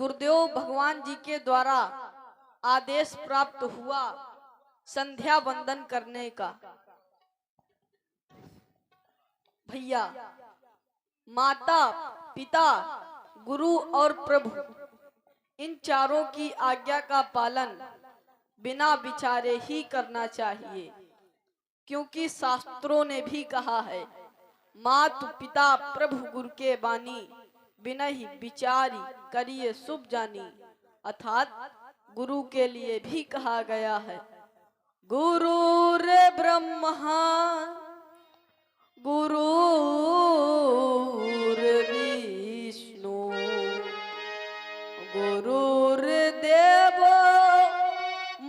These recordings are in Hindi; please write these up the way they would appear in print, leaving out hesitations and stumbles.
गुरुदेव भगवान जी के द्वारा आदेश प्राप्त हुआ संध्या वंदन करने का। भैया, माता, पिता, गुरु और प्रभु, इन चारों की आज्ञा का पालन बिना विचारे ही करना चाहिए, क्योंकि शास्त्रों ने भी कहा है, मातु पिता प्रभु गुरु के बानी, बिना ही विचारी करिए शुभ जानी। अर्थात गुरु के लिए भी कहा गया है, गुरुर् ब्रह्मा गुरुर्विष्णु गुरुर्देवो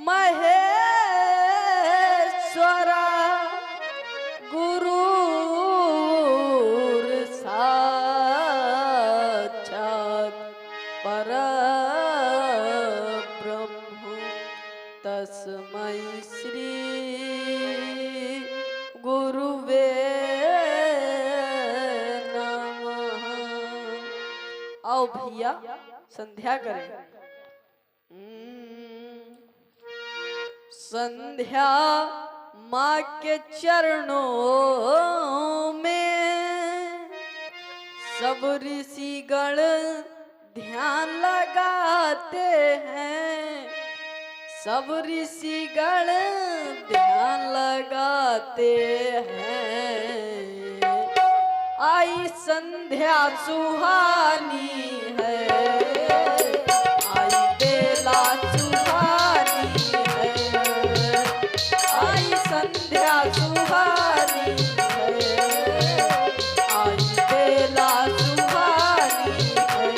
महेश्वरा गुरुर्साक्षात् परब्रह्म तस्मै श्री गुरुवे नमः। आओ भैया संध्या करें। संध्या माँ के चरणों में सब ऋषिगण ध्यान लगाते हैं, सब ऋषिगण ध्यान लगाते हैं। आई संध्या सुहानी है, आई बेला सुहानी है, आई संध्या सुहानी है, आई बेला सुहानी है।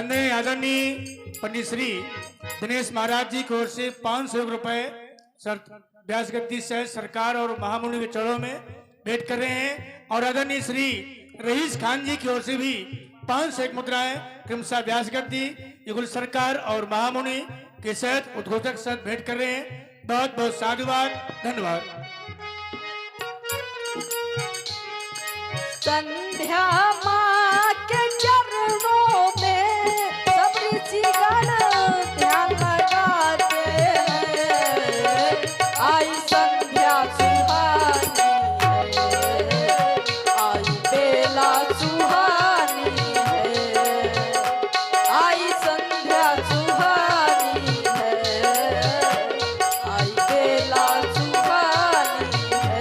माननीय आदरणीय पंडित श्री दिनेश महाराज जी की ओर से 500 रुपए व्यास गद्दी से सरकार और महामुनि के चरणों में भेंट कर रहे हैं। और आदरणीय श्री रईस खान जी की ओर से भी 501 मुद्राएं क्रमशः व्यास गद्दी युगल सरकार और महामुनि के साथ उद्घोषक साथ भेंट कर रहे हैं। बहुत बहुत साधुवाद, धन्यवाद। संध्या माँ के चरणों में सब ऋषिगण ध्यान लगाते हैं। आई संध्या सुहानी है, आई बेला सुहानी है, आई संध्या सुहानी है, आई बेला सुहानी है।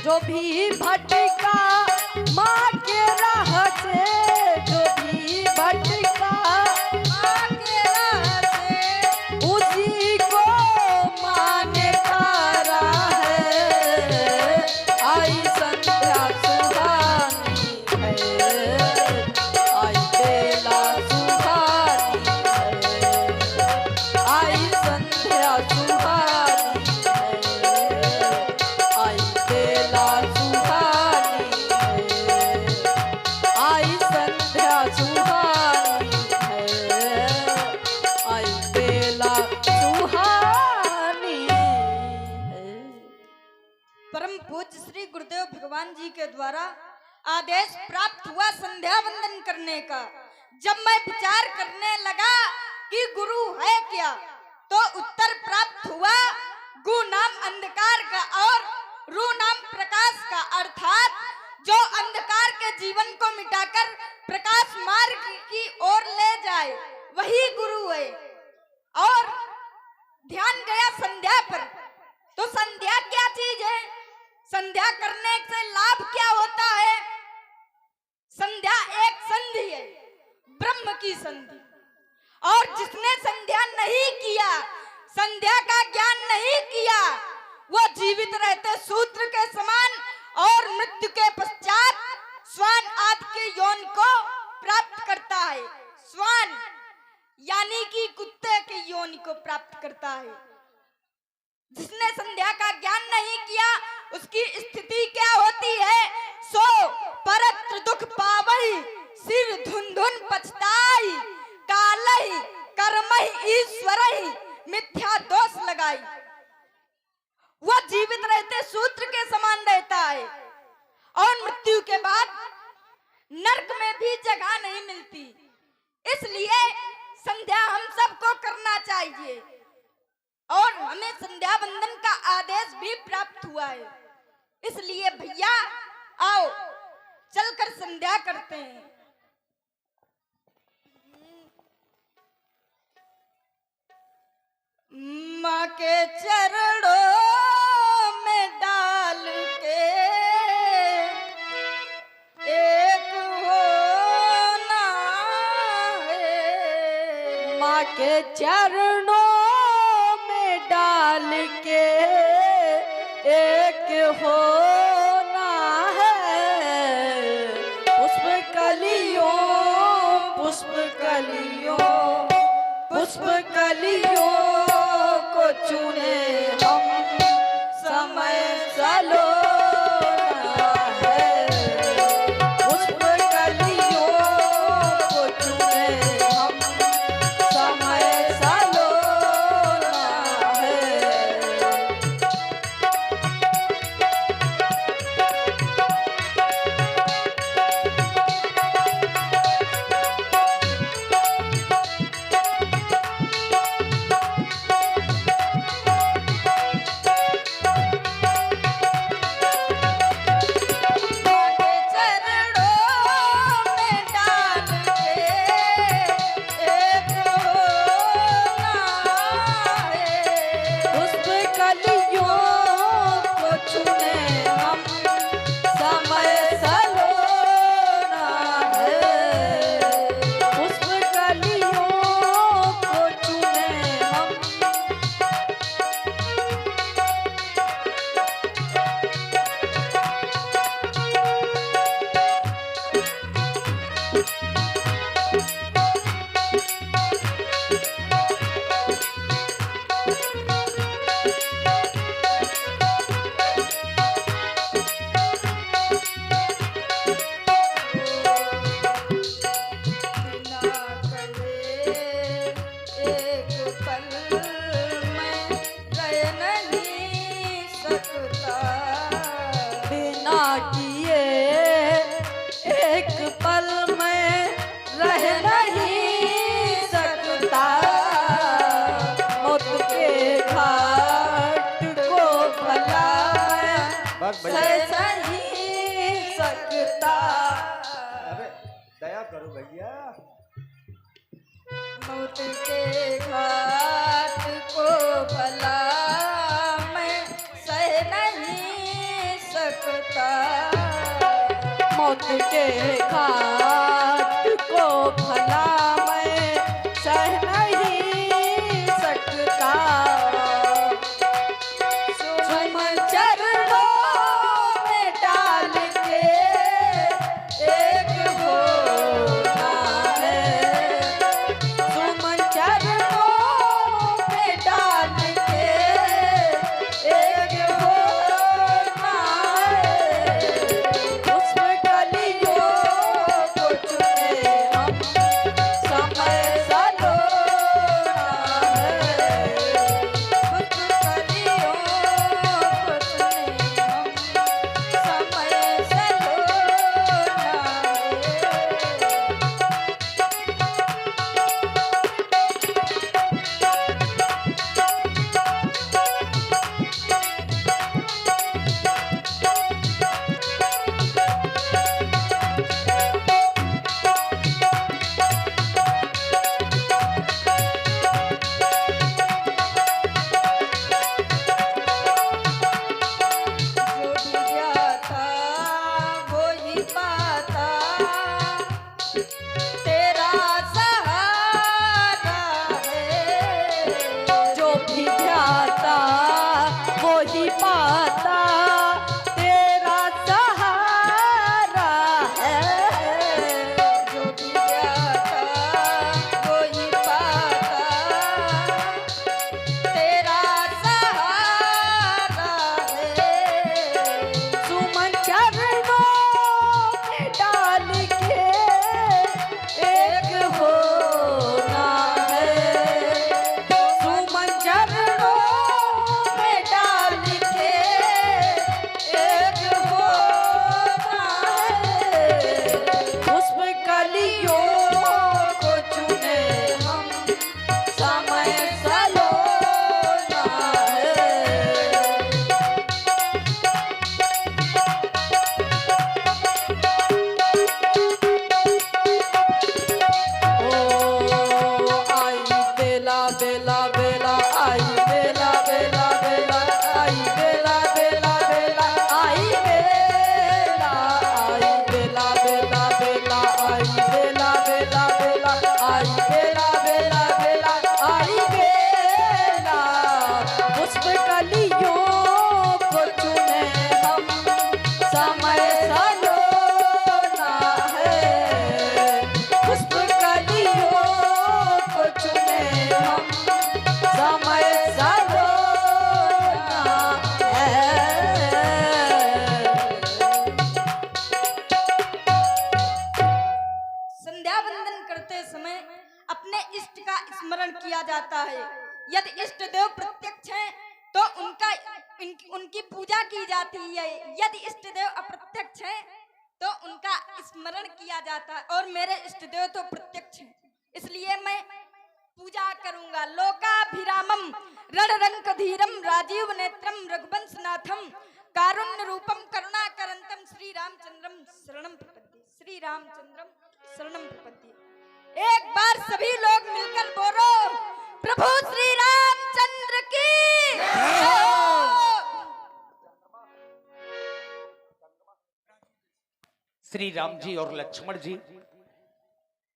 जो भी भटका माँ के राह से, जो भी भटका माँ के राह से, उसी को माँ ने तारा है। आई संध्या सुहानी है, आई बेला सुहानी है, आई संध्या सुहानी है, आई बेला सुहानी है, आई संध्या सुहानी है, आई बेला सुहानी है। परम पूज्य श्री गुरुदेव भगवान जी के द्वारा आदेश प्राप्त हुआ संध्या वंदन करने का। जब मैं विचार करने लगा कि गुरु है क्या, तो उत्तर प्राप्त हुआ गु नाम अंधकार का और रू नाम प्रकाश का, अर्थात जो अंधकार के जीवन को मिटाकर प्रकाश मार्ग की ओर ले जाए वही गुरु है। और ध्यान गया संध्या पर, तो संध्या क्या चीज है, संध्या करने से लाभ क्या होता है। संध्या एक संधि है, ब्रह्म की संधि। और जिसने संध्या नहीं किया, संध्या का ज्ञान नहीं किया, वो जीवित रहते शूद्र के समान और मृत्यु के पश्चात स्वान आदि के यौन को प्राप्त करता है। स्वान यानी कि कुत्ते के योनि को प्राप्त करता है। जिसने संध्या का ज्ञान नहीं किया उसकी स्थिति क्या होती है, सो परत्र दुख पावई, सिर धुन धुन पछताई, कालहि कर्महि ईश्वरहि, मिथ्या दोष लगाई। वह जीवित रहते शूद्र के समान रहता है और मृत्यु के बाद नरक में भी जगह नहीं मिलती। इसलिए संध्या हम सबको करना चाहिए और हमें संध्या वंदन का आदेश भी प्राप्त हुआ है। इसलिए भैया आओ चलकर संध्या करते हैं। माँ के चरणों में डाल के एक होना है। माँ के चरणों में डाल के एक होना है। पुष्प कलियों, पुष्प कलियों, पुष्प कलियों को चुने हम, समय सलोना है। पुष्प कलियों को चुने हम, समय सलोना है। बिना किए एक पल में रह नहीं सकता, मौत के घाट को भला मैं सह नहीं सकता। अरे दया करो भैया। मौत के घाट को भला मैं सह नहीं सकता। मौत के घाट को भला मैं सह नहीं सकता। सुमन चरणों में डाल के एक होना है, सुमन चरणों में डाल के एक होना है। उसमें कलियों को चुने हम समय सलोना है। कुछ कलियों को चुने हम समय सलोना है। जो भी जाता वो ही पाता, तेरा सहारा है। जो भी ध्याता वो ही पाता, तेरा सहारा है। जो भी जाता वो ही पाता, तेरा सहारा है। सुमन चरणों में डाल के एक होना है, सुमन चरणों में डाल के एक होना है। पुष्प कलियों को चुने हम समय सलोना है। ओ आई बेला बेला बेला, आई बेला बेला बेला, आई बेला बेला बेला, आई बेला, आई बेला बेला बेला, आई बेला बेला बेला, आई बेला बेला बेला, आई बेला। पुष्प कलियों को चुने हम समय सलोना है। पुष्प कलियों को चुने हम समय सलोना है। संध्या वंदन करते समय अपने इष्ट का स्मरण किया जाता है। यदि इष्ट देव प्रत्यक्ष हैं तो उनकी पूजा की जाती है। यदि इष्ट देव अप्रत्यक्ष हैं तो उनका स्मरण किया जाता है। और मेरे इष्ट देव तो प्रत्यक्ष हैं, इसलिए मैं पूजा करूंगा। लोकाभिरामम रणरंकधीरम राजीव नेत्रम रघुवंशनाथम कारुण्य रूपम करुणाकरंतम श्री रामचंद्रम शरणम प्रपद्ये। श्री रामचंद्रम शरणम प्रपद्ये। एक बार सभी लोग मिलकर बोलो, प्रभु श्री रामचंद्र की जय। श्री राम जी और लक्ष्मण जी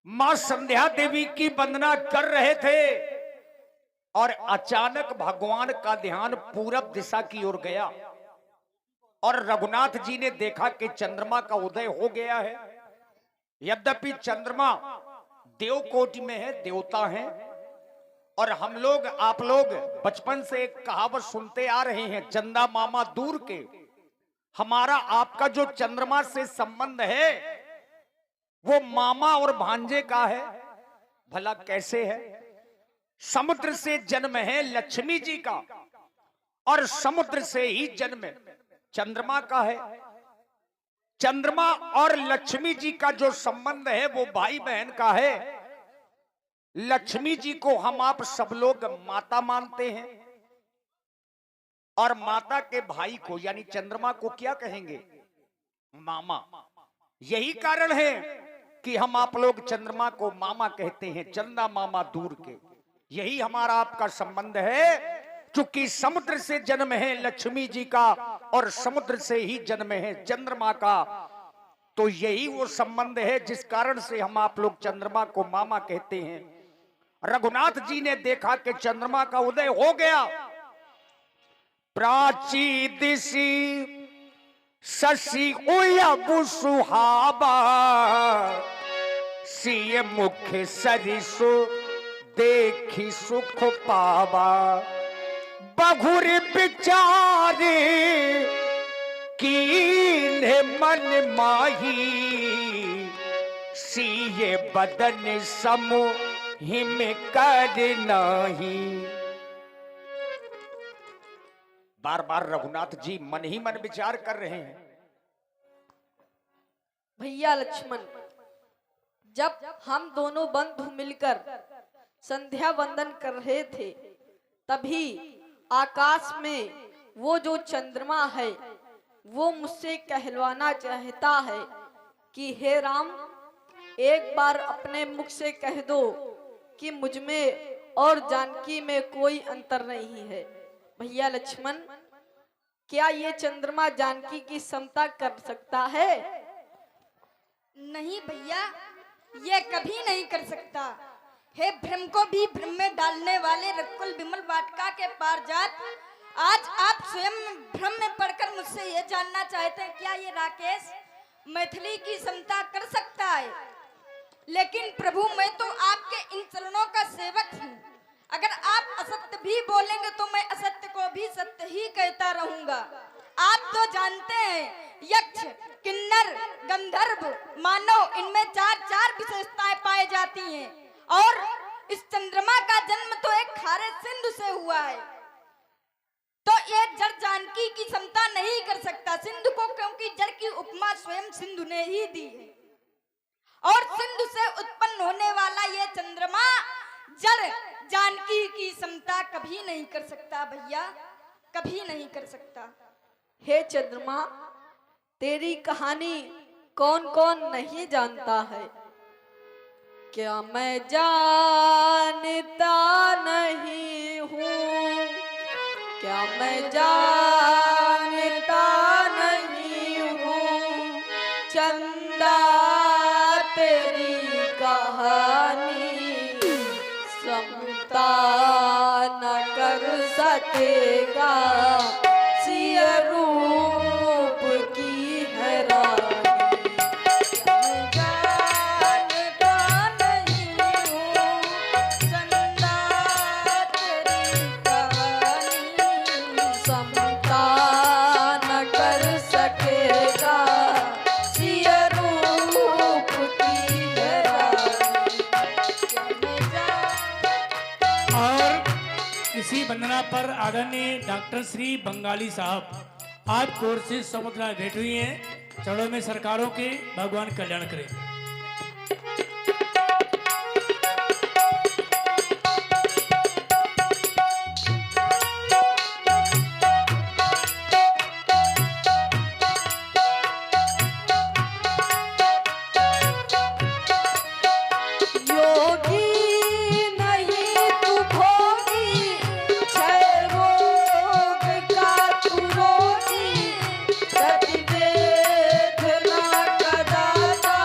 मां संध्या देवी की वंदना कर रहे थे और अचानक भगवान का ध्यान पूरब दिशा की ओर गया और रघुनाथ जी ने देखा कि चंद्रमा का उदय हो गया है यद्यपि चंद्रमा देवकोटि में है, देवता है, और हम लोग आप लोग बचपन से एक कहावत सुनते आ रहे हैं, चंदा मामा दूर के। हमारा आपका जो चंद्रमा से संबंध है वो मामा और भांजे का है। भला कैसे है? समुद्र से जन्म है लक्ष्मी जी का, और समुद्र से ही जन्म चंद्रमा का है। चंद्रमा और लक्ष्मी जी का जो संबंध है वो भाई बहन का है। लक्ष्मी जी को हम आप सब लोग माता मानते हैं, और माता के भाई को यानी चंद्रमा को क्या कहेंगे? मामा। यही कारण है कि हम आप लोग चंद्रमा को मामा कहते हैं, चंदा मामा दूर के। यही हमारा आपका संबंध है, क्योंकि समुद्र से जन्म है लक्ष्मी जी का और समुद्र से ही जन्म है चंद्रमा का। तो यही वो संबंध है जिस कारण से हम आप लोग चंद्रमा को मामा कहते हैं। रघुनाथ जी ने देखा कि चंद्रमा का उदय हो गया। प्राची दिशि शशि उयबु सुहाबा, सिय मुख सरिसु देखी सुख पावा। बहुर विचारे कीन्हे मन माही, सिय बदन समो हिम कर नाही। बार बार रघुनाथ जी मन ही मन विचार कर रहे हैं। भैया लक्ष्मण, जब हम दोनों बंधु मिलकर संध्या वंदन कर रहे थे, तभी आकाश में वो जो चंद्रमा है वो मुझसे कहलवाना चाहता है कि हे राम, एक बार अपने मुख से कह दो कि मुझ में और जानकी में कोई अंतर नहीं है। भैया लक्ष्मण, क्या ये चंद्रमा जानकी की समता कर सकता है? नहीं भैया, ये कभी नहीं कर सकता। हे भ्रम को भी भ्रम में डालने वाले रकुल विमल वाटिका के पारिजात, आज आप स्वयं भ्रम में पड़कर मुझसे ये जानना चाहते हैं क्या ये राकेश मैथिली की समता कर सकता है? लेकिन प्रभु, मैं तो आपके इन चरणों का सेवक हूँ। अगर आप असत्य भी बोलेंगे तो मैं असत्य को भी सत्य ही कहता रहूंगा। आप तो जानते हैं, यक्ष, किन्नर, गंधर्व, मानव, इनमें चार विशेषताएं पाई जाती हैं, और इस चंद्रमा का जन्म तो एक खारे सिंधु से हुआ है। तो ये जड़ जानकी की समता नहीं कर सकता सिंधु को, क्योंकि जड़ की उपमा स्वयं सिंधु ने ही दी है, और सिंधु से उत्पन्न होने वाला ये चंद्रमा जड़ जानकी की समता कभी नहीं कर सकता भैया, कभी नहीं कर सकता। हे चंद्रमा, तेरी कहानी कौन कौन नहीं जानता है? क्या मैं जानता नहीं हूँ? क्या मैं जानता नहीं हूँ? चंदा तेरी कहानी समता न कर सकेगा, सिय रूप की हैरानी। मैं जानता नहीं हूँ, चंदा तेरी कहानी समता न कर सकेगा, सिय रूप की हैरानी। इसी वंदना पर आदरणीय डॉक्टर श्री बंगाली साहब आज कोर से समुद्र में भेंट हुई हैं। चरणों में सरकारों के भगवान कल्याण करें। रोगी, गति वेद ना कदाता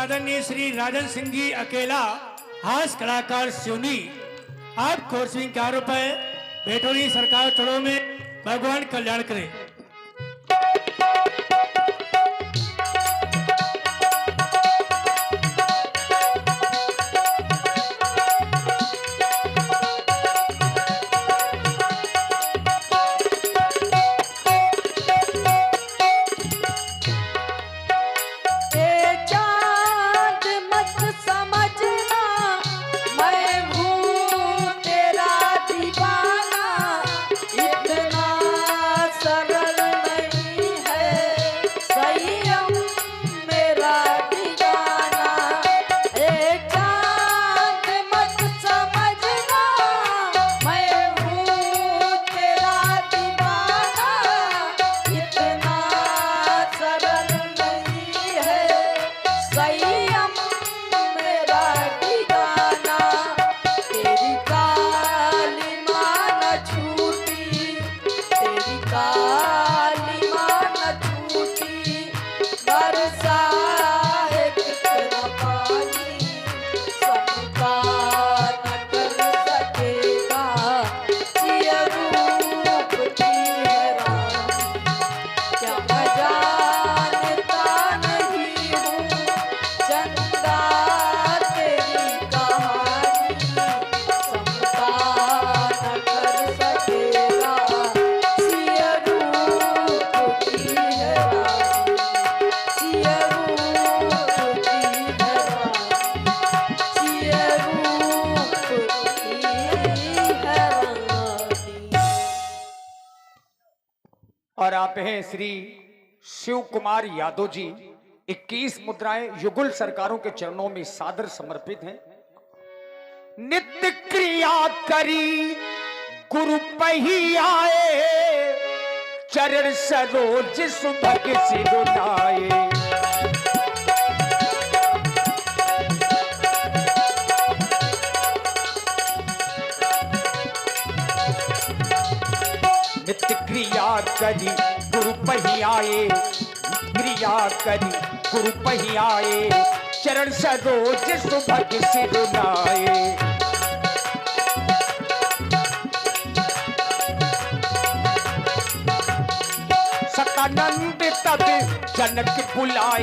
आदरणीय श्री राजन सिंह जी अकेला हास्य कलाकार सिवनी आप कोर्सिंग 4 रुपए भेटोली सरकार चढ़ो में भगवान कल्याण करे। और आप हैं श्री शिव कुमार यादव जी। 21 मुद्राएं युगल सरकारों के चरणों में सादर समर्पित हैं। नित्य क्रिया करी गुरु पही आए, चरण सरोज सुभग सिरुनाए। नित्य क्रिया करी गुरु पही आए, क्रिया करी गुरु पही आए, चरण सरोज सुभग सिरुनाए। सतानंद तब जनक बुलाए,